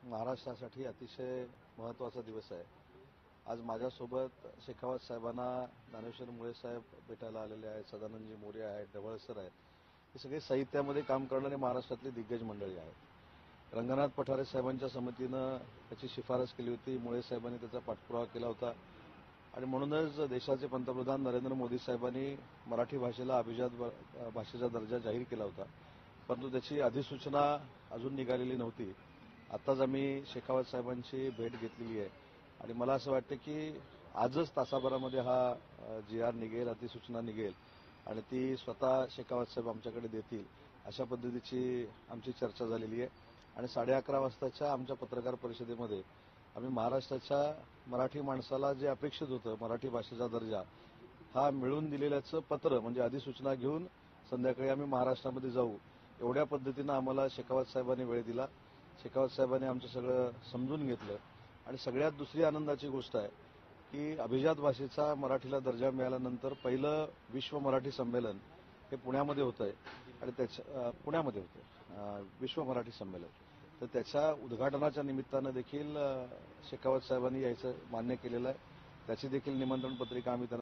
महाराष्ट्रासाठी अतिशय महत्त्वाचा दिवस आहे. आज माझ्यासोबत शेखावत साहेबांना ज्ञानेश्वर मुळे साहेब भेटायला आलेले आहेत, सदानंदजी मोरे आहेत, ढवळसर आहेत. हे सगळे साहित्यामध्ये काम करणारे महाराष्ट्रातली दिग्गज मंडळी आहेत. रंगनाथ पठारे साहेबांच्या समितीनं त्याची शिफारस केली होती. मुळे साहेबांनी त्याचा पाठपुरावा केला होता आणि म्हणूनच देशाचे पंतप्रधान नरेंद्र मोदी साहेबांनी मराठी भाषेला अभिजात भाषेचा दर्जा जाहीर केला होता. परंतु त्याची अधिसूचना अजून निघालेली नव्हती. आत्ताच आम्ही शेखावत साहेबांची भेट घेतलेली आहे आणि मला असं वाटतं की आजच तासाभरामध्ये हा GR निघेल, अधिसूचना निघेल आणि ती स्वतः शेखावत साहेब आमच्याकडे देतील अशा पद्धतीची आमची चर्चा झालेली आहे. आणि 11:30 वाजताच्या आमच्या पत्रकार परिषदेमध्ये आम्ही महाराष्ट्राच्या मराठी माणसाला जे अपेक्षित होतं, मराठी भाषेचा दर्जा हा मिळवून दिलेल्याचं पत्र म्हणजे अधिसूचना घेऊन संध्याकाळी आम्ही महाराष्ट्रामध्ये जाऊ, एवढ्या पद्धतीनं आम्हाला शेखावत साहेबांनी वेळ दिला. शेखावत साहेबांनी आमचं सगळं समजून घेतलं आणि सगळ्यात दुसरी आनंदाची गोष्ट आहे की अभिजात भाषेचा मराठीला दर्जा मिळाल्यानंतर पहिलं विश्व मराठी संमेलन हे पुण्यामध्ये होत आहे आणि पुण्यामध्ये होतं विश्व मराठी संमेलन. तर त्याच्या उद्घाटनाच्या निमित्तानं देखील शेखावत साहेबांनी यायचं मान्य केलेलं आहे. त्याची देखील निमंत्रण पत्रिका आम्ही त्यांना